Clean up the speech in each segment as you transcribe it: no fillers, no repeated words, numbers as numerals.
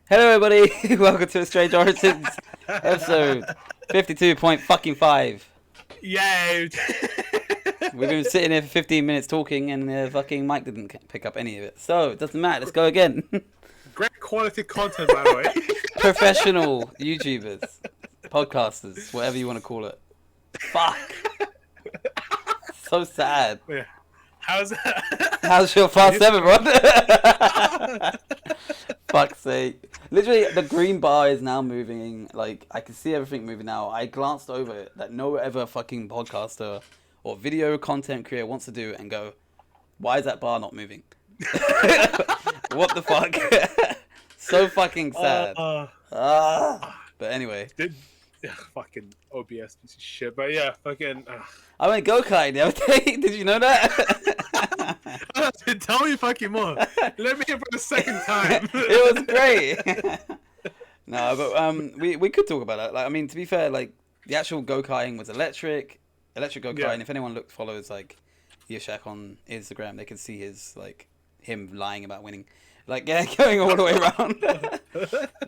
Hello, everybody. Welcome to Strange Origins, episode 52.5. Yay! We've been sitting here for 15 minutes talking, and the fucking mic didn't pick up any of it. So it doesn't matter. Let's go again. Great quality content, by the way. Professional YouTubers, podcasters, whatever you want to call it. Fuck. So sad. Yeah. How's that? How's your fast 7, Rod? Fuck's sake. Literally, the green bar is now moving. Like, I can see everything moving now. I glanced over it that no ever fucking podcaster or video content creator wants to do and go, why is that bar not moving? What the fuck? So fucking sad. But anyway. Fucking OBS piece of shit. But yeah, fucking. I went go-karting the other day. Did you know that? Tell me fucking more. Let me hear for the second time. It was great. No, but we could talk about that. Like, I mean, to be fair, like the actual go-karting was electric go-karting. Yeah. If anyone follows like Yashak on Instagram, they can see him lying about winning. Like, yeah, going all the way around.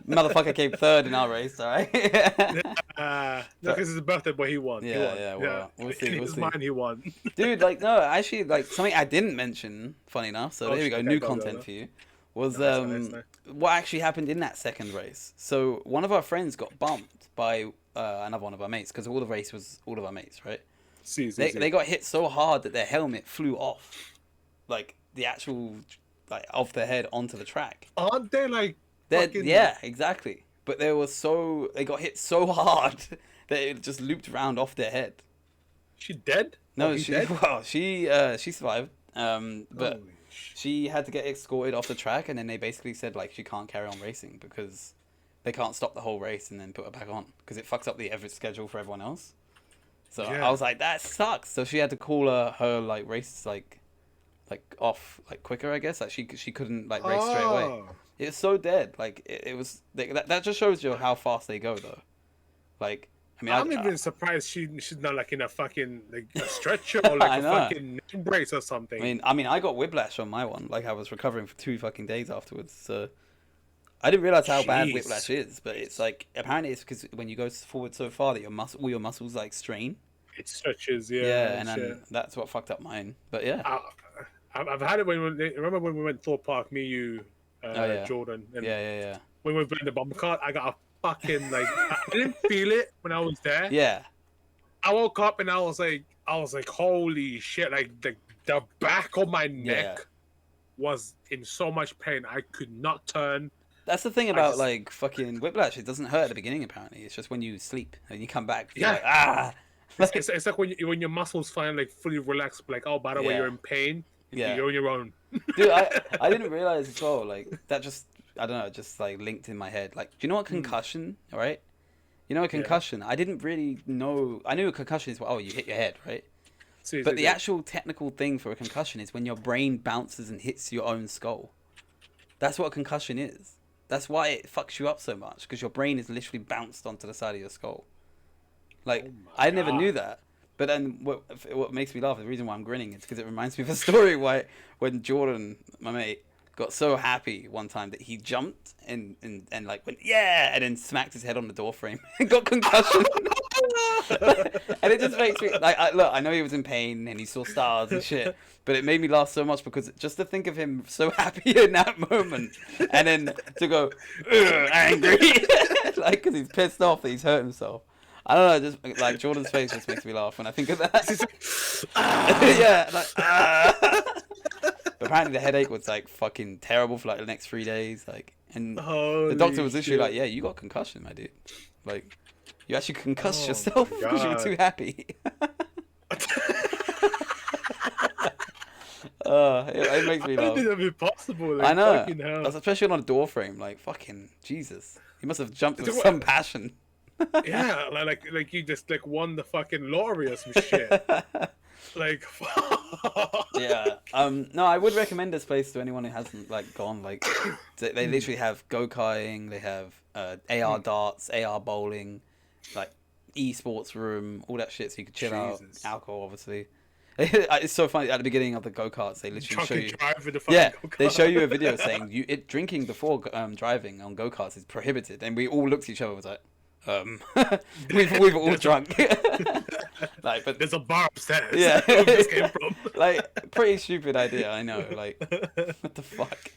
Motherfucker came third in our race, alright? No, because it's his birthday, but he won. Yeah, well, we'll see. In his mind, he won. Dude, like, no, actually, like, something I didn't mention, funny enough, so there we go, new content for you, was Nice. what actually happened in that second race. So, one of our friends got bumped by another one of our mates, because all the race was all of our mates, right? They got hit so hard that their helmet flew off, like, the actual... like off their head onto the track. Aren't they like? Fucking... Yeah, exactly. But they got hit so hard that it just looped around off their head. She dead? No, dead? She survived. But she had to get escorted off the track, and then they basically said like she can't carry on racing because they can't stop the whole race and then put her back on because it fucks up the schedule for everyone else. So Yeah. I was like, that sucks. So she had to call her like race like off like quicker, I guess. Like she couldn't like race straight away. It's so dead. Like it was that just shows you how fast they go though. Like I mean, I'm even surprised she's not like in a fucking like a stretcher or like a fucking neck brace or something. I mean, I got whiplash on my one. Like I was recovering for 2 fucking days afterwards. So I didn't realize how bad whiplash is. But it's like apparently it's because when you go forward so far that all your muscles like strain. It stretches, yeah. Yeah, and then that's what fucked up mine. But yeah. I've had it remember when we went Thorpe Park, me, you, Jordan. And yeah. When we went in the bumper cart, I got a fucking like I didn't feel it when I was there. Yeah. I woke up and I was like, holy shit! Like the back of my neck was in so much pain. I could not turn. That's the thing about like fucking whiplash. It doesn't hurt at the beginning. Apparently, it's just when you sleep and you come back. You're like, ah. It's like when your muscles finally like fully relaxed. Like, oh, by the way, you're in pain. Yeah. You're on your own. Dude, I didn't realize as well, like, that just, I don't know, just, like, linked in my head. Like, do you know what concussion, right? You know a concussion? I didn't really know, I knew a concussion is, you hit your head, right? But the actual technical thing for a concussion is when your brain bounces and hits your own skull. That's what a concussion is. That's why it fucks you up so much, because your brain is literally bounced onto the side of your skull. Like, I never knew that. But then what makes me laugh, the reason why I'm grinning is because it reminds me of a story when Jordan, my mate, got so happy one time that he jumped and like went, yeah, and then smacked his head on the door frame and got concussion. And it just makes me, like, I know he was in pain and he saw stars and shit, but it made me laugh so much because just to think of him so happy in that moment and then to go, angry, like, because he's pissed off that he's hurt himself. I don't know, just like Jordan's face just makes me laugh when I think of that. Yeah, like, But apparently the headache was like fucking terrible for like the next 3 days. Like, and the doctor was literally like, "Yeah, you got concussion, my dude. Like, you actually concussed yourself because you were too happy." It makes me laugh. I don't think that'd be possible. Like, I know, fucking hell. especially on a door frame. Like, fucking Jesus, he must have jumped with some passion. Yeah, like you just like won the fucking lottery or some shit. Like, yeah. No, I would recommend this place to anyone who hasn't like gone. Like, they literally have go-karting, they have AR darts, AR bowling, like esports room, all that shit, so you can chill out. Alcohol, obviously. It's so funny at the beginning of the go-karts. They literally show you. Drive with the fucking Yeah, go-kart. they show you a video saying drinking before driving on go-karts is prohibited, and we all looked at each other and was like, we've all drunk. Like, but there's a bar upstairs. yeah, Where this came from. like pretty stupid idea. I know. Like, what the fuck?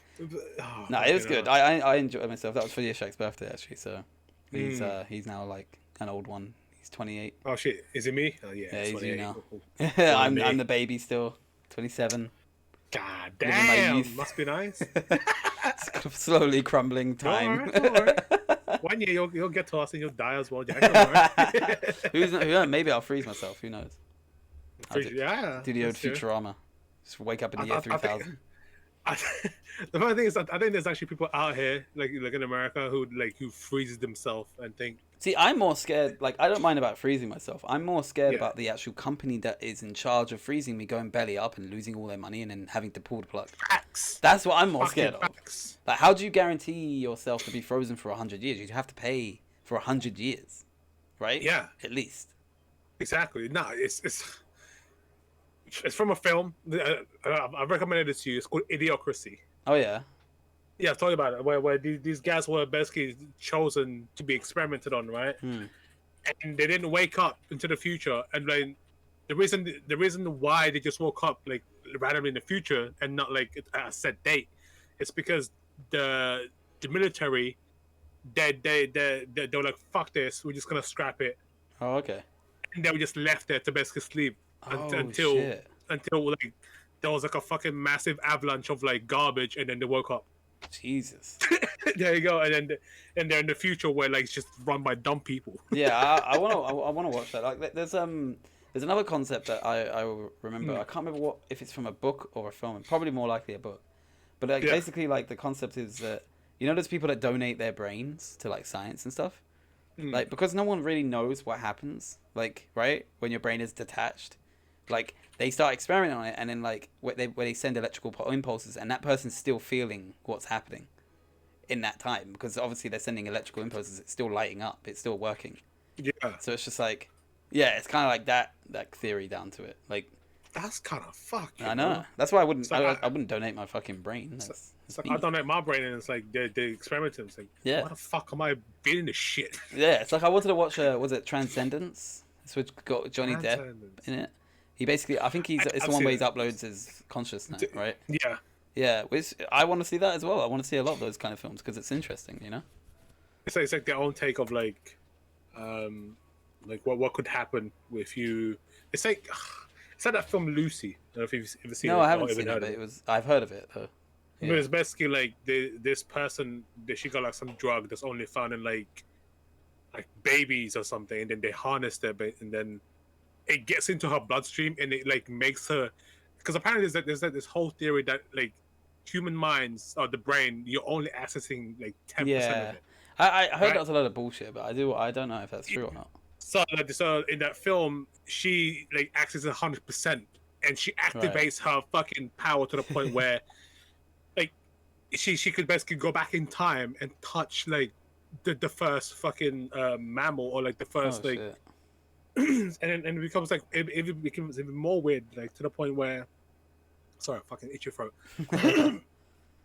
Oh, No, it was good. I enjoyed myself. That was for Yashak's birthday actually. So he's now like an old one. He's 28. Oh shit, is it me? Oh yeah, Yeah, he's 28. you now. Cool. I'm the baby still. 27. God Living my damn, youth. must be nice. It's kind of slowly crumbling time. Don't worry. One year you'll get to us and you'll die as well, Jack. Don't worry. Maybe I'll freeze myself. Who knows? Yeah. Do the old that's true. Futurama. Just wake up in the year 3000. The funny thing is that I think there's actually people out here like in America who freezes themselves and think. See, I'm more scared. Like, I don't mind about freezing myself. I'm more scared Yeah. about the actual company that is in charge of freezing me going belly up and losing all their money and then having to pull the plug. Facts. That's what I'm more Fucking scared of. facts. Like, how do you guarantee yourself to be frozen for 100 years? You'd have to pay for 100 years, right? Yeah. At least. Exactly. No, it's from a film. I've recommended it to you. It's called Idiocracy. Oh, yeah. Yeah, I've told you about it. Where these guys were basically chosen to be experimented on, right? And they didn't wake up into the future. And like the reason why they just woke up like randomly in the future and not like at a set date, it's because the military they were like, fuck this, we're just gonna scrap it, Oh, okay. and they were just left there to basically sleep Oh, until shit. like there was like a fucking massive avalanche of like garbage, and then they woke up. Jesus. There you go, and they're in the future where like it's just run by dumb people. Yeah, I want to watch that. Like, there's another concept that I remember. I can't remember if it's from a book or a film. Probably more likely a book. But like, basically, like the concept is that there's people that donate their brains to like science and stuff. Like, because no one really knows what happens. Like, right when your brain is detached, like they start experimenting on it, and then like where they send electrical impulses, and that person's still feeling what's happening in that time, because obviously they're sending electrical impulses. It's still lighting up. It's still working. Yeah. So it's just like, yeah, it's kind of like that theory down to it. Like, That's kind of fucked. I know. That's why I wouldn't. Like, I wouldn't donate my fucking brain. It's like I donate my brain, and it's like they experimenting. It's like, Yeah. why the fuck am I feeling this shit? Yeah, it's like I wanted to watch. Was it Transcendence? It's which got Johnny Depp in it. He basically, I think it's the one where he uploads his consciousness, right? Yeah. Yeah, which I want to see that as well. I want to see a lot of those kind of films because it's interesting, you know. It's like their own take of like what could happen if you. It's like that film Lucy. I don't know if you've ever seen it. No, I haven't or even seen it, heard but of it. I've heard of it though. But it's basically like this person she got like some drug that's only found in like babies or something, and then they harness their and then it gets into her bloodstream, and it like makes her, because apparently there's this whole theory that like human minds or the brain, you're only accessing like 10% of it. I heard Right? that was a lot of bullshit, but I don't know if that's true or not. So in that film, she like accesses 100%, and she activates her fucking power to the point where like she could basically go back in time and touch like the first fucking mammal, or like the first like shit. and it becomes like it becomes even more weird, like to the point where, sorry, I fucking itch your throat,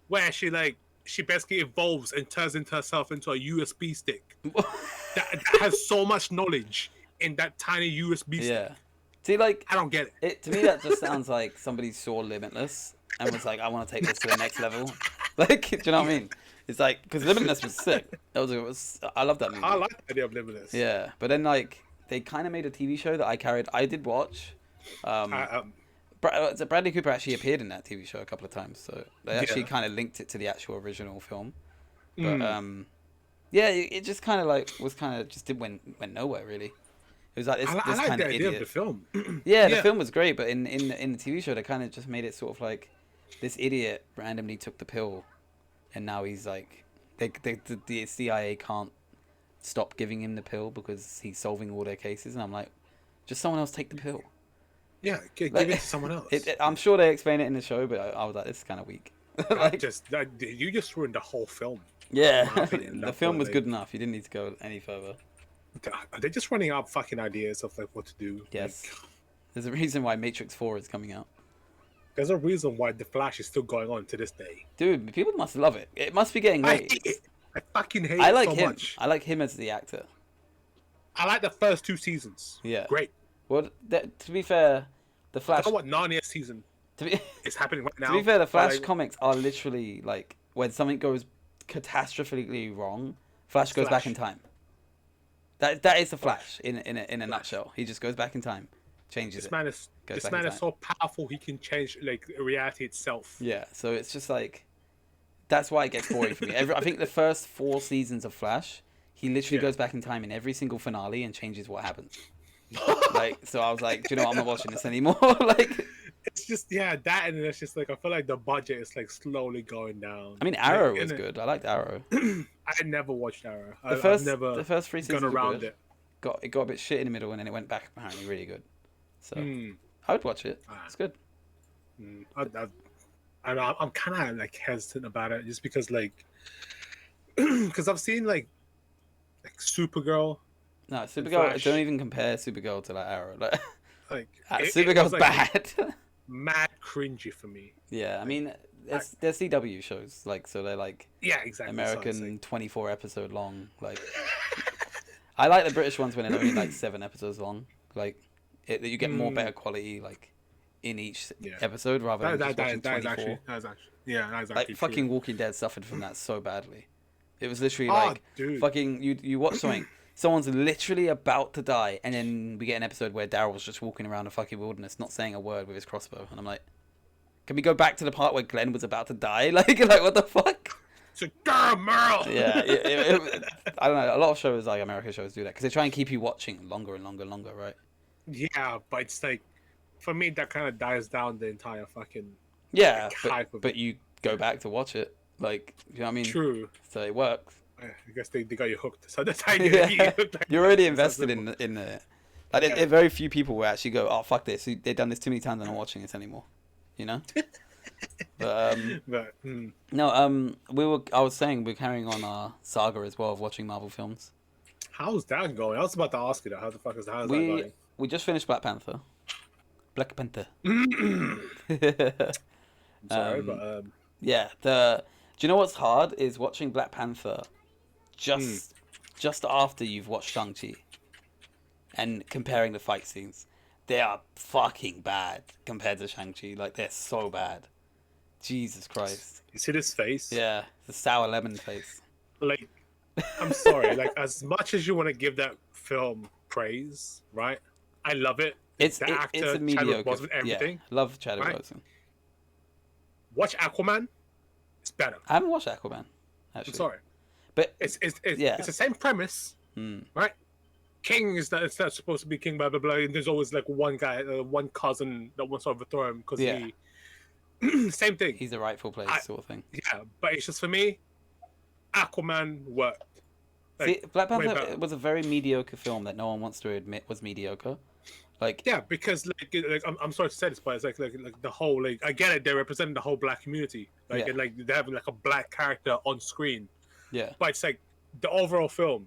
where she basically evolves and turns into herself into a USB stick that has so much knowledge in that tiny USB stick. Yeah. See, like, I don't get it. to me that just sounds like somebody saw Limitless and was like, I want to take this to the next level. Like, do you know what I mean? It's like, because Limitless was sick. I love that movie. I like the idea of Limitless. Yeah, but then like they kind of made a TV show that I did watch. Bradley Cooper actually appeared in that TV show a couple of times, so they actually kind of linked it to the actual original film. But yeah, it just kind of like went nowhere really. It was like this I like kind the of idea idiot. of the film. Yeah, the film was great, but in the TV show they kind of just made it sort of like this idiot randomly took the pill, and now he's like, the CIA can't stop giving him the pill because he's solving all their cases, and I'm like, just someone else take the pill. Yeah, give Like, it to someone else. I'm sure they explain it in the show, but I was like, this is kind of weak. Like, You just ruined the whole film. yeah, in my opinion, the that film point, was like- good enough. You didn't need to go any further. Are they just running out fucking ideas of like what to do? Yes. There's a reason why Matrix 4 is coming out. There's a reason why The Flash is still going on to this day. Dude, people must love it. It must be getting I ratings. hate it. I fucking hate I it like so him. much. I like him as the actor. I like the first 2 seasons. Yeah. Great. Well, to be fair, the I Flash. don't know what Narnia season To be, is happening right now. to be fair, the Flash like, comics are literally like when something goes catastrophically wrong, Flash goes back in time. That is the Flash in a nutshell. He just goes back in time, changes this man is so powerful. He can change like reality itself. Yeah, so it's just like that's why it gets boring for me. I think the first 4 seasons of Flash, he literally goes back in time in every single finale and changes what happens. Like, so I was like, do you know what? I'm not watching this anymore. Like, it's just that, and it's just like I feel like the budget is like slowly going down. I mean, Arrow was good. I liked Arrow. I never watched Arrow. The first 3 seasons gone around it. It got a bit shit in the middle, and then it went back apparently really good. So I would watch it. It's good. I'm kind of like hesitant about it just because because I've seen like Supergirl. No, Supergirl. Don't even compare Supergirl to like Arrow. Like Supergirl's like, bad. Mad cringy for me. Yeah, I mean, they're CW shows, like, so they're like exactly American 24 episode long. Like, I like the British ones when they're only like 7 episodes long. Like, you get more better quality like in each episode rather than just watching 24. That's actually like fucking true. Walking Dead suffered from that so badly. It was literally like fucking you watch something. Someone's literally about to die, and then we get an episode where Daryl's just walking around the fucking wilderness, not saying a word with his crossbow, and I'm like, can we go back to the part where Glenn was about to die? Like what the fuck? It's like, damn, Merle! Yeah, I don't know. A lot of shows, like American shows, do that because they try and keep you watching longer and longer and longer, right? Yeah, but it's like, for me, that kind of dies down the entire fucking hype of it. You go back to watch it, like, you know what I mean? True. So it works. I guess they got you hooked. So that's how you're already invested in it. Like, there are very few people who actually go, "Oh, fuck this! They've done this too many times. I'm not watching this anymore." You know. No. I was saying we're carrying on our saga as well of watching Marvel films. How's that going? I was about to ask you that. How the fuck is that going? We just finished Black Panther. I'm sorry, but yeah. Do you know what's hard is watching Black Panther just after you've watched Shang-Chi and comparing the fight scenes. They are fucking bad compared to Shang-Chi. Like, they're so bad. Jesus Christ. You see this face? Yeah, the sour lemon face. Like, I'm sorry. Like, as much as you want to give that film praise, right? I love it. It's a mediocre. Everything. Yeah, love Chadwick Boseman. Watch Aquaman. It's better. I haven't watched Aquaman, actually. I'm sorry. But it's the same premise, right? King is that's supposed to be king, blah blah blah. And there's always like one guy, one cousin that wants to overthrow him because he. Same thing. He's the rightful place, sort of thing. Yeah, but it's just for me, Aquaman worked. Like, see, Black Panther was a very mediocre film that no one wants to admit was mediocre. Like, yeah, because like I'm sorry to say this, but it's like the whole, like, I get it, they're representing the whole black community, like and like they have like a black character on screen. Yeah, but it's like the overall film.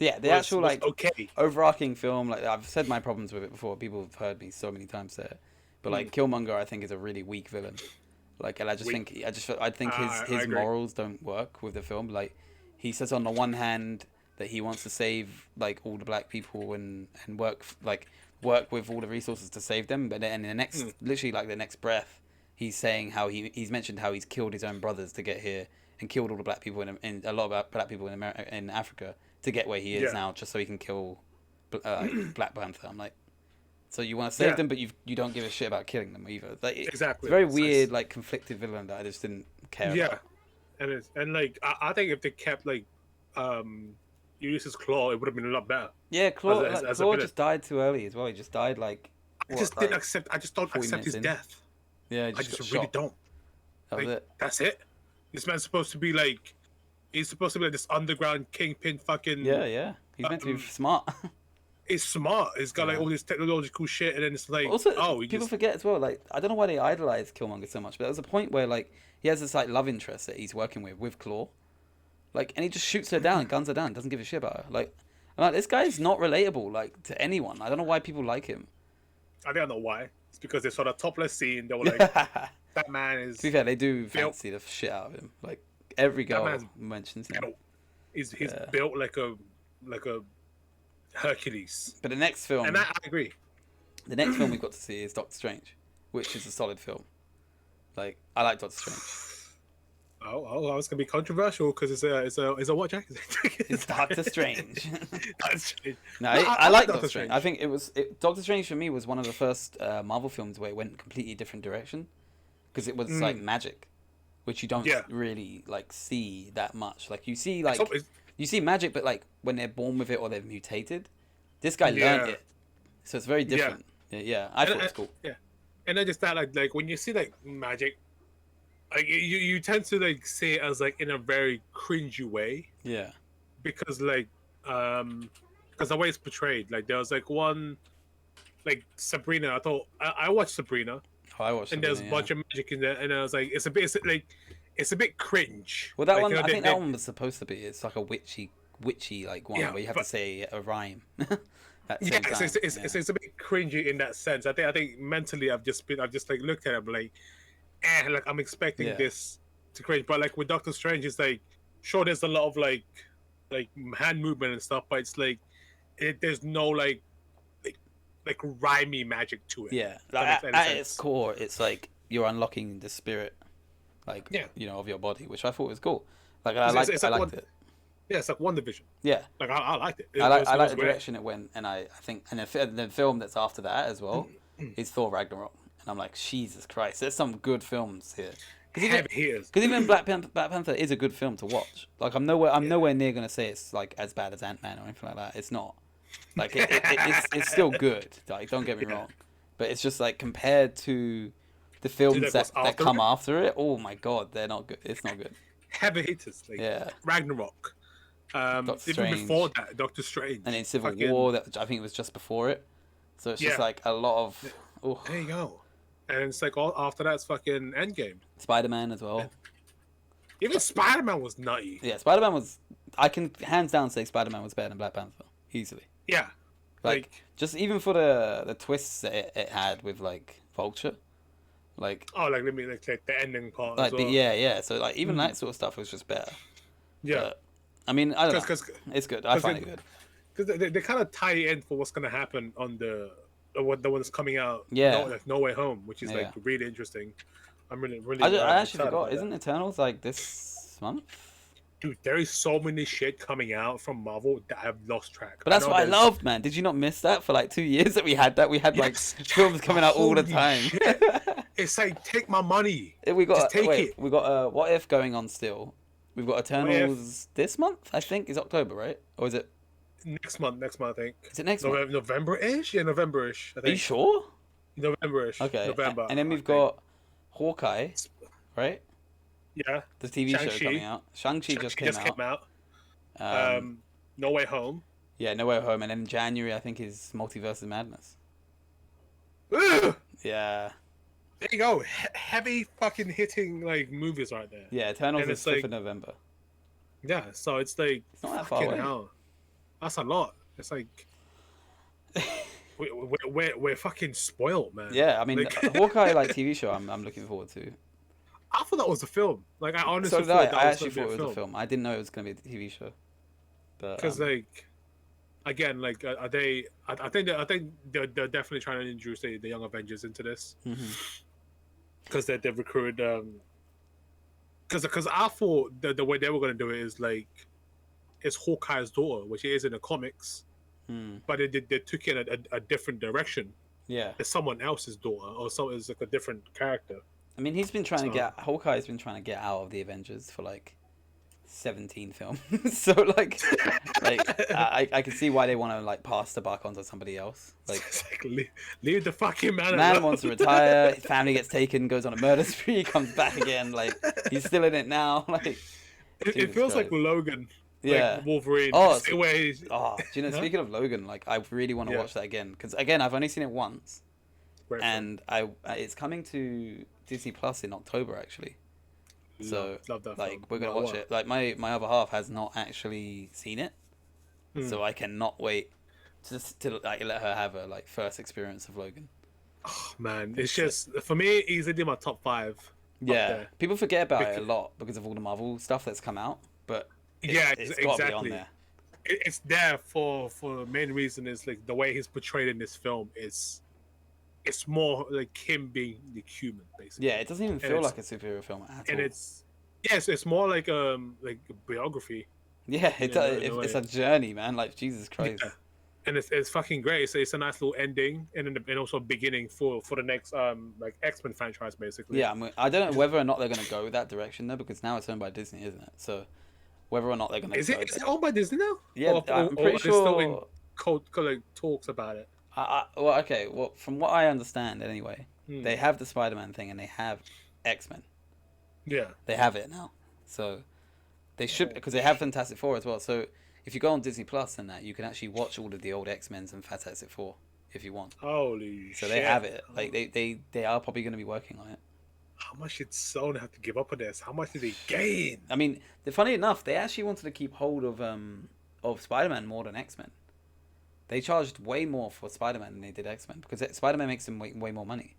Yeah, the actual like okay overarching film. Like, I've said my problems with it before. People have heard me so many times say it. But like Killmonger, I think is a really weak villain. Like, and I think his morals don't work with the film. Like, he says on the one hand that he wants to save like all the black people and work with all the resources to save them, but then in the next literally like the next breath, he's saying how he's mentioned how he's killed his own brothers to get here and killed all the black people in a lot of black people in Africa to get where he is now, just so he can kill Black Panther. I'm like, so you want to save them, but you don't give a shit about killing them either. Like, exactly. It's a very weird, like, conflicted villain that I just didn't care about. Yeah, and like I think if they kept like Ulysses Claw, it would have been a lot better. Yeah, Claw just died too early as well. He just died like. I just don't accept his death. Yeah, I just really don't. That was it. That's it. This man's supposed to be like. He's supposed to be like this underground kingpin fucking. Yeah. He's meant to be smart. He's smart. He's got like all this technological shit, and then it's like, also, people forget as well. Like, I don't know why they idolize Killmonger so much, but there's a point where like he has this like love interest that he's working with Claw, like, and he just shoots her down, guns her down, doesn't give a shit about her. Like, I'm like, this guy's not relatable like to anyone. I don't know why people like him. I don't know why. It's because they saw the topless scene. They were like, To that man is be fair, they do built. fancy the shit out of him. Like every That girl man's mentions him. built. He's Yeah. built like a Hercules. But the next film, And I agree. the next film we got to see is Doctor Strange, which is a solid film. Like I like Doctor Strange. Oh, I was gonna be controversial because it's a what, Jack? It's Doctor Strange. That's strange. No, I like Doctor Strange. I think Doctor Strange for me was one of the first Marvel films where it went completely different direction because it was like magic, which you don't really like see that much. Like you see you see magic, but like when they're born with it or they've mutated. This guy learned it, so it's very different. Yeah, I thought it was cool. Yeah, and then just that like when you see like magic. Like you tend to like say it as like in a very cringy way. Yeah. Because like because the way it's portrayed, like there was like one like Sabrina. I watched Sabrina. Oh, I watched. And there's a bunch of magic in there, and I was like, it's a bit cringe. Well, that like, one, you know, I think that one was supposed to be. It's like a witchy like one where you have to say a rhyme. It's a bit cringy in that sense. I think mentally I've just like looked at it like. Like I'm expecting this to cringe, but like with Doctor Strange, it's like sure there's a lot of like hand movement and stuff, but it's like there's no like rhymey magic to it. Yeah, like, at its core, it's like you're unlocking the spirit, like you know, of your body, which I thought was cool. Like I liked it. Yeah, it's like WandaVision. Yeah, like I liked it. I like the direction it went, and I think and the film that's after that as well is Thor Ragnarok. And I'm like, Jesus Christ, there's some good films here. Because even Black Panther is a good film to watch. Like I'm nowhere near gonna say it's like as bad as Ant-Man or anything like that. It's not. Like it's still good. Like don't get me wrong, but it's just like compared to the films that come after it. Oh my God, they're not good. It's not good. Heavy hitters, like Ragnarok. Even before that, Doctor Strange, and in Civil War, that I think it was just before it. So it's just like a lot of. Oh. There you go. And it's like all after that's fucking Endgame. Spider-Man as well. Even Spider-Man was nutty. Yeah, Spider-Man was. I can hands down say Spider-Man was better than Black Panther easily. Yeah, like just even for the twists that it had with like Vulture, like like let me like the ending part. Like so like even that sort of stuff was just better. Yeah, but, I mean I don't know. It's good. I find it good because they kind of tie in for what's gonna happen on the one that's coming out. No Way Home, which is like really interesting. I'm really. I actually forgot. Isn't Eternals like this month? Dude, there is so many shit coming out from Marvel that I've lost track. But that's what I loved, man. Did you not miss that for like 2 years that we had that? We had like films coming out all the time. It's like take my money. We got we got What If going on still. We've got Eternals this month. I think is October, right? Or is it? Next month, I think. Is it next month? November-ish? Yeah, November-ish, I think. Are you sure? November-ish. Okay. November. And then we've got Hawkeye, right? Yeah. The TV show coming out. Shang-Chi just came out. No Way Home. Yeah, No Way Home. And then in January, I think, is Multiverse of Madness. Ugh! Yeah. There you go. Heavy fucking hitting like movies right there. Yeah, Eternals is 5th of November. Yeah, so it's like... It's not that far away. Hell. That's a lot. It's like we're fucking spoiled, man. Yeah, I mean, like... Hawkeye like TV show. I'm looking forward to. I thought that was a film. Like I honestly thought I actually thought it was a film. I didn't know it was gonna be a TV show. Because like, again, like I think they're definitely trying to introduce the Young Avengers into this. Because they've recruited. Because I thought the way they were gonna do it is like. It's Hawkeye's daughter, which it is in the comics, but they took it a different direction. Yeah, it's someone else's daughter, or so it's like a different character. I mean, he's been trying to Hawkeye's been trying to get out of the Avengers for like 17 films. So like I can see why they want to like pass the buck onto somebody else. Like leave the fucking man. Man wants to retire. His family gets taken, goes on a murder spree, comes back again. Like he's still in it now. Like it feels like Logan. Yeah, like Wolverine. Do you know? Speaking of Logan, like I really want to watch that again because again I've only seen it once, and it's coming to Disney Plus in October actually. So love that like film. We're gonna watch it. Like my other half has not actually seen it, so I cannot wait to like let her have a like first experience of Logan. Oh, man, it's just for me easily my top 5 up Yeah, there. people forget about it a Because, lot because of all the Marvel stuff that's come out, but yeah, it's got to be on exactly. there. It's there for the main reason is like the way he's portrayed in this film is it's more like him being the human Yeah, basically, it doesn't even and feel like a superhero film at all. it's yes, it's more like a biography Yeah, in a it's way. a journey, man. Like Jesus Christ. Yeah, and it's fucking great. It's a nice little ending and also beginning for the next like X-Men franchise basically. Yeah, I don't know Which is, whether or not they're gonna go that direction though, because now it's owned by Disney, isn't it? So whether or not they're gonna is go it there. owned by Disney now, Yeah, I'm or pretty are they still in sure. like talks about it? Well, okay. Well, from what I understand, anyway, Hmm. they have the Spider-Man thing and they have X-Men. Yeah. They have it now, so they should Oh, because they have Fantastic Four as well. So if you go on Disney Plus and that, you can actually watch all of the old X-Men's and Fantastic Four if you want. holy So they shit! have it. Like they are probably going to be working on it. How much did Sony have to give up on this? How much did they gain? I mean, funny enough, they actually wanted to keep hold of Spider-Man more than X-Men. They charged way more for Spider-Man than they did X-Men because Spider-Man makes them way more money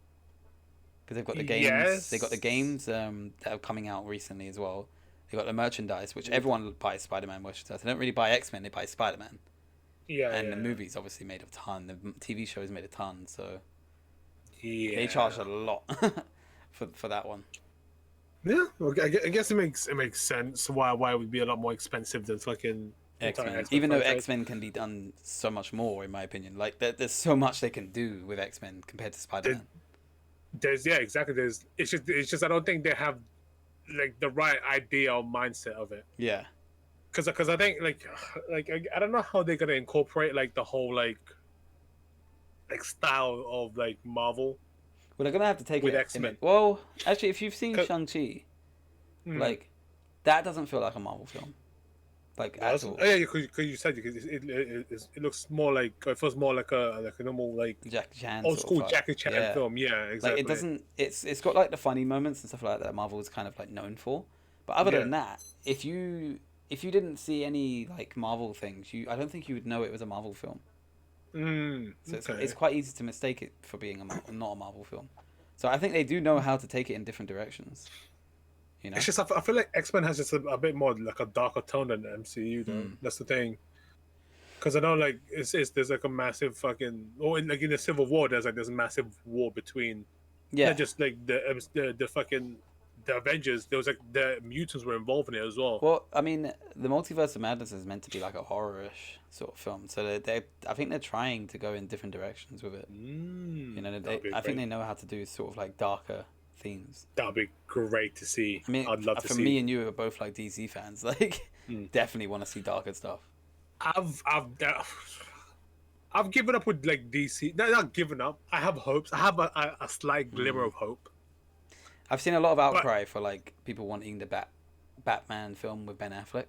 because they've got the games. They got the Yes. games that are coming out recently as well. They got the merchandise, which everyone buys Spider-Man merchandise. They don't really buy X-Men; they buy Spider-Man. Yeah, And yeah, the movies obviously made a ton. The TV shows made a ton, so yeah. they charged a lot for that one. Yeah, well, I guess it makes sense why it would be a lot more expensive than fucking entire X-Men, X Men even though franchise. X-Men can be done so much more, in my opinion. Like there's so much they can do with X-Men compared to There, Spider-Man. there's yeah, exactly. There's it's just I don't think they have like the right idea or mindset of it. Yeah. Because I think like I don't know how they're gonna incorporate like the whole like style of like Marvel Well, they're gonna have to take with it X in it. Men. Well, actually, if you've seen Shang-Chi, Mm, like that doesn't feel like a Marvel film, like at doesn't all. oh yeah, because you said it looks more like it feels more like a normal like Jackie Chan old sort of school vibe. Jackie Chan Yeah. film. Yeah, Like it exactly. doesn't. It's got like the funny moments and stuff like that Marvel's kind of like known for. But other Yeah. than that, if you didn't see any like Marvel things, I don't think you would know it was a Marvel film. So it's Okay. quite easy to mistake it for being not a Marvel film. So I think they do know how to take it in different directions. You know. It's just I feel like X Men has just a bit more like a darker tone than the MCU though. That's the thing. Because I know like it's there's like a massive fucking or like in the Civil War there's a massive war between not Yeah. just like the fucking the Avengers. There was like the mutants were involved in it as well. Well, I mean, the Multiverse of Madness is meant to be like a horror-ish sort of film, so I think they're trying to go in different directions with it. You know, That'd be I think great. they know how to do sort of like darker themes. That'd be great to see. I mean, I'd love to for see. me and you are both like DC fans, like Mm. definitely want to see darker stuff. I've given up with like DC. No, not given up. I have hopes. I have a slight glimmer of hope. I've seen a lot of But outcry for like people wanting the Batman film with Ben Affleck.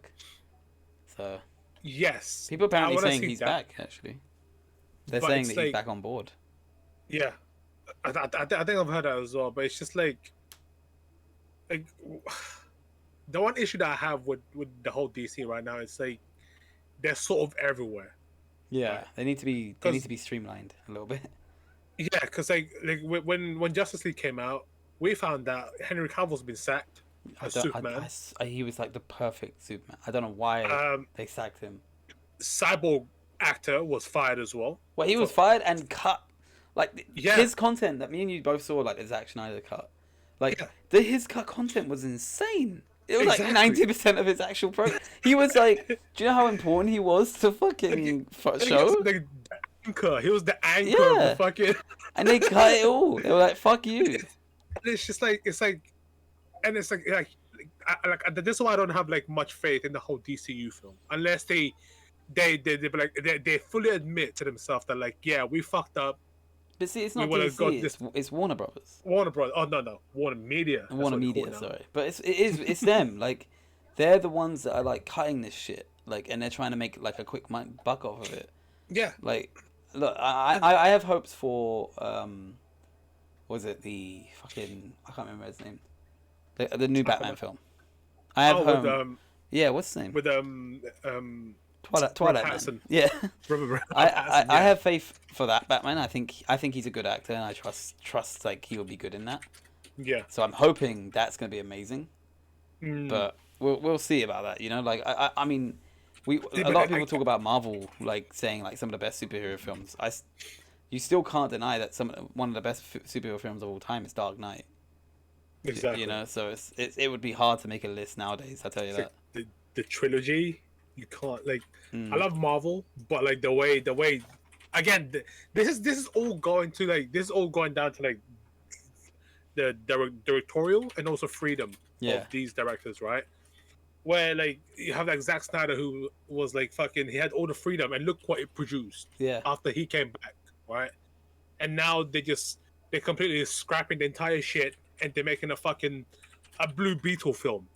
So yes, people I apparently want to saying see he's that. back. Actually, they're But saying it's that he's like, back on board. yeah, I think I've heard that as well. But it's just like the one issue that I have with the whole DC right now is like they're sort of everywhere. Yeah, Right. they need to be Because streamlined a little bit. yeah, because like when Justice League came out, we found out Henry Cavill's been sacked I as don't. Superman. He was like the perfect Superman. I don't know why Um, they sacked him. Cyborg actor was fired as well. Well, he was For, fired and cut. Like yeah, his content that me and you both saw, like the Zack Snyder cut. Like yeah, his cut content was insane. It was like exactly. 90% of his actual pro. He was like, do you know how important he was to fucking show? The anchor. He was the anchor of the Yeah, fucking. and they cut it all. They were like, fuck you. And it's just like and it's this is why I don't have like much faith in the whole DCU film unless they be like they fully admit to themselves that like yeah we fucked up. But see, it's We not want to go DC. this It's Warner Brothers. Warner Bros. Oh no, Warner Media. That's Warner what they call Media, it now. sorry, but it's them. Like they're the ones that are like cutting this shit. Like, and they're trying to make like a quick buck off of it. Yeah, Like, look, I have hopes for was it the fucking I can't remember his name, the new Batman film. I have with yeah, what's his name? with Twilight Man. Patterson. Yeah. Robert I Pattinson, I yeah. have faith for that Batman. I think he's a good actor, and I trust like he will be good in that. Yeah. So I'm hoping that's gonna be amazing. Mm. But we'll see about that. You know, like I mean, See, a but lot of people talk about Marvel like saying like some of the best superhero films. You still can't deny that one of the best superhero films of all time is Dark Knight. Exactly. You know, so it would be hard to make a list nowadays. I tell you It's like that. the trilogy. You can't like. I Mm. love Marvel, but like the way again, this is all going to like this is all going down to like the directorial and also freedom Yeah, of these directors, right? Where like you have like Zack Snyder who was like fucking he had all the freedom and look what it produced yeah. after he came back, right? And now they're completely scrapping the entire shit and they're making a Blue Beetle film.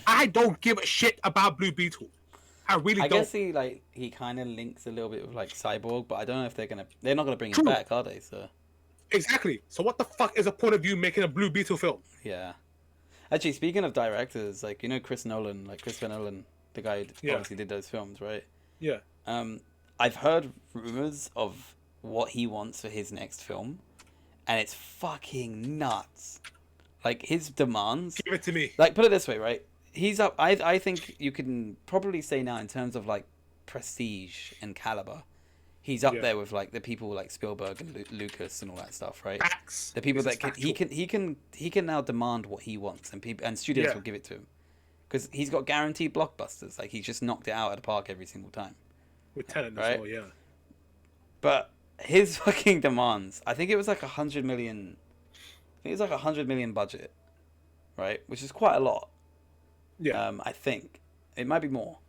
I don't give a shit about Blue Beetle. I really I don't. guess he kind of links a little bit with like Cyborg, but I don't know if they're not gonna bring him True. back, are they? So Exactly. So what the fuck is the point of you making a Blue Beetle film? yeah. Actually, speaking of directors, like Chris Nolan, like Christopher Nolan, the guy who Yeah. obviously did those films, right? Yeah. I've heard rumors of what he wants for his next film, and it's fucking nuts. Like his demands. Give it to me. Like put it this way, right? He's up. I think you can probably say now in terms of like prestige and caliber, he's up Yeah. there with like the people like Spielberg and Lucas and all that stuff, right? Facts. The people This that is factual. he can now demand what he wants, and people and studios Yeah. will give it to him because he's got guaranteed blockbusters. Like he's just knocked it out of the park every single time. With Tenet Right? as well, yeah. But his fucking demands, I think it was like 100 million. I think it was like 100 million budget, right? Which is quite a lot. Yeah. I think it might be more,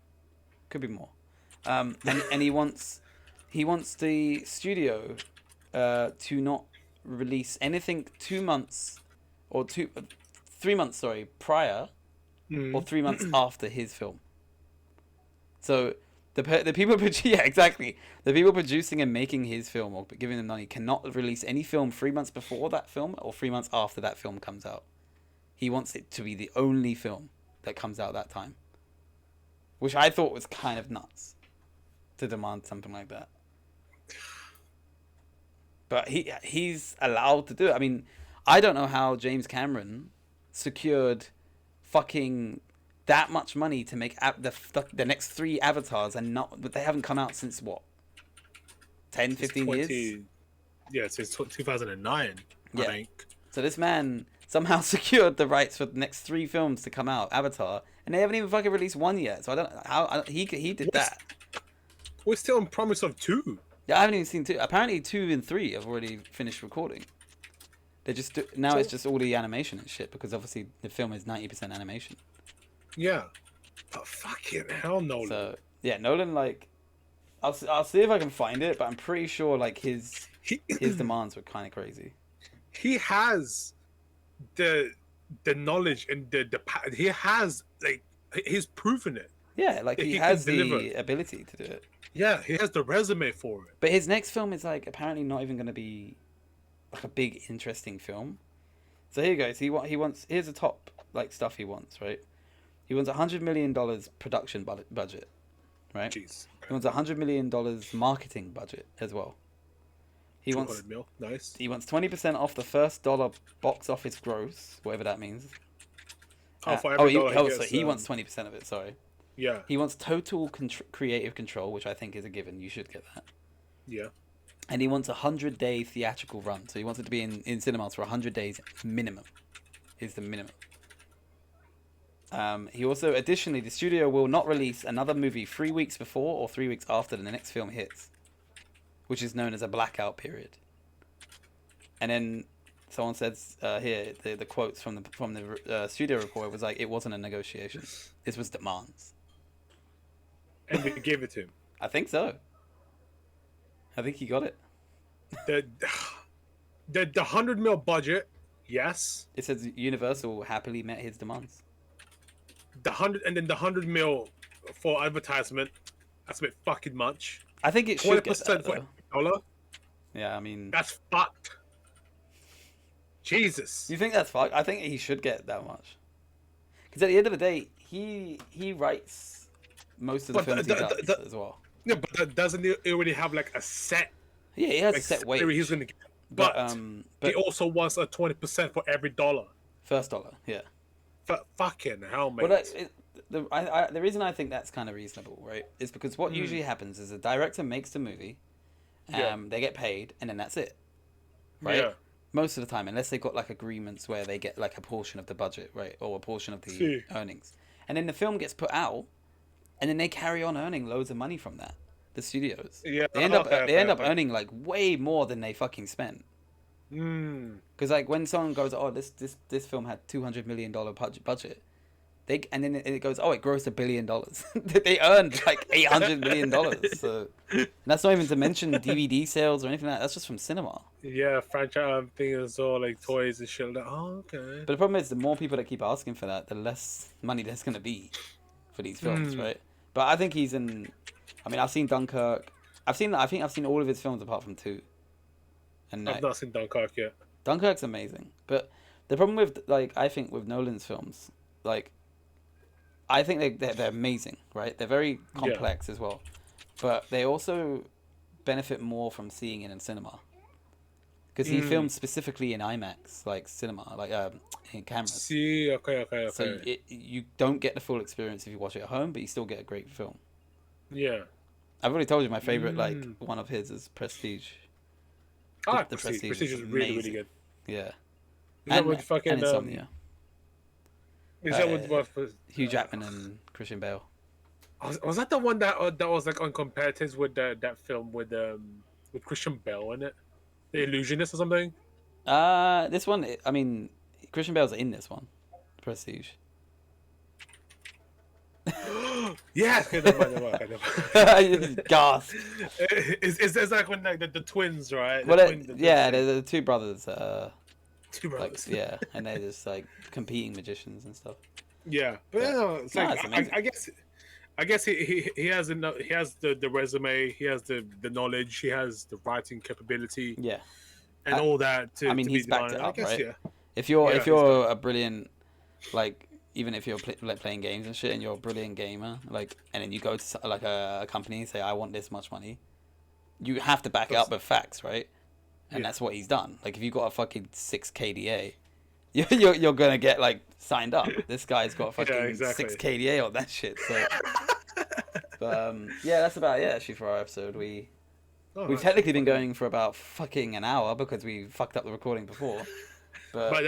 could be more. And he wants the studio to not release anything 2 months or 3 months, sorry, prior or 3 months after his film. So the people yeah, exactly, the people producing and making his film or giving them money cannot release any film 3 months before that film or 3 months after that film comes out. He wants it to be the only film that comes out that time, which I thought was kind of nuts to demand something like that. But he's allowed to do it. I mean, I don't know how James Cameron secured fucking that much money to make the next 3 Avatars but they haven't come out since what, 10, 15 years? Yeah, since 2009, Yeah. I think. So this man somehow secured the rights for the next 3 films to come out, Avatar, and they haven't even fucking released one yet. So I don't know how he did that. We're still on promise of 2. Yeah, I haven't even seen 2. Apparently 2 and 3 have already finished recording. They just now it's just all the animation and shit because obviously the film is 90% animation. Yeah. But fucking hell, Nolan. So yeah, Nolan, like, I'll see if I can find it, but I'm pretty sure like his demands were kind of crazy. He has the knowledge and he has like he's proven it. Yeah, like he He has can the deliver. ability to do it. Yeah, he has the resume for it. But his next film is like apparently not even going to be like a big interesting film. So here goes. He wants here's the top like stuff he wants, right? He wants $100 million production budget, right? Jeez. He wants $100 million marketing budget as well. He 200 wants mil. Nice. 20% off the first dollar box office gross, whatever that means. For every dollar so he wants 20% of it. Sorry. Yeah. He wants total creative control, which I think is a given. You should get that. Yeah. And he wants a 100-day theatrical run. So he wants it to be in cinemas for 100 days minimum. Is the minimum. He also, additionally, the studio will not release another movie 3 weeks before or 3 weeks after the next film hits, which is known as a blackout period. And then someone says here the quotes from the studio report was like, it wasn't a negotiation. This was demands. And we gave it to him. I think so. I think he got it. The 100 mil budget, yes. It says Universal happily met his demands. The 100 mil for advertisement, that's a bit fucking much. I think it should get 20% that, for though. $1. Yeah, I mean, That's fucked. Jesus. you think that's fucked? I think he should get that much. Because at the end of the day, he writes most of the films he does as well. Yeah, but doesn't he already have like a set? Yeah, he has Like, a set wage. he's gonna get, but he also wants a 20% for every dollar. First dollar, yeah. Fucking hell, mate. Well, the reason I think that's kind of reasonable, right, is because what usually happens is a director makes the movie, they get paid, and then that's it, right? Yeah. Most of the time, unless they've got like agreements where they get like a portion of the budget, right, or a portion of the earnings, and then the film gets put out, and then they carry on earning loads of money from that. The studios, they end up earning like way more than they fucking spent. Because like when someone goes, oh, this film had $200 million budget, and then it goes, oh, it grossed $1 billion. They earned like $800 million. So and that's not even to mention DVD sales or anything like that. That's just from cinema. Yeah, franchise things or like toys and shit. Like, oh, okay. But the problem is, the more people that keep asking for that, the less money there's gonna be for these films, right? But I think he's in. I mean, I've seen Dunkirk. I think I've seen all of his films apart from 2. And I've not seen Dunkirk yet. Dunkirk's amazing, but the problem with I think with Nolan's films, I think they're amazing, right? They're very complex as well, but they also benefit more from seeing it in cinema because he filmed specifically in IMAX, like cinema, in cameras. See, okay. So you don't get the full experience if you watch it at home, but you still get a great film. Yeah. I've already told you my favorite, one of his is Prestige. The Prestige is really, really good. Yeah. Is that with fucking Insomnia. Is that with Hugh Jackman and Christian Bale? Was that the one that was like on competitors with that film with Christian Bale in it, The Illusionist or something? This one, I mean, Christian Bale's in this one, Prestige. Yes, Gasp. It's like when like the twins, right? Well, they're the two brothers. Two brothers. And they're just like competing magicians and stuff. Yeah, but it's I guess he has the resume, he has the knowledge, he has the writing capability. Yeah. And all that. He's backed it up, right? Yeah. If you're a brilliant, even if you're playing games and shit, and you're a brilliant gamer, and then you go to a company and say, I want this much money, you have to back it up with facts, right? And that's what he's done. Like, if you got a fucking 6 KDA, you're gonna get signed up. This guy's got a fucking 6 KDA on that shit. So, but that's about it actually for our episode. We've technically been going for about fucking an hour because we fucked up the recording before. But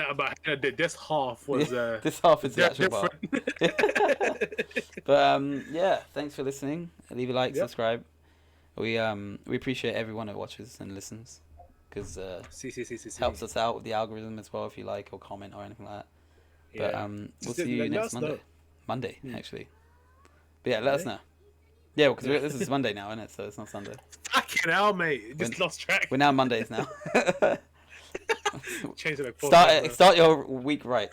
this half was this half is the actual part. But thanks for listening. Leave a like, subscribe. We appreciate everyone who watches and listens because helps us out with the algorithm as well if you like or comment or anything like that. But we'll see you next Monday actually. But let us know. Yeah, because this is Monday now, isn't it? So it's not Sunday. Fucking hell, mate! Just lost track. We're now Mondays now. Change it like start your week right.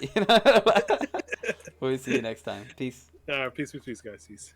We'll see you next time. Peace. Peace, guys. Peace.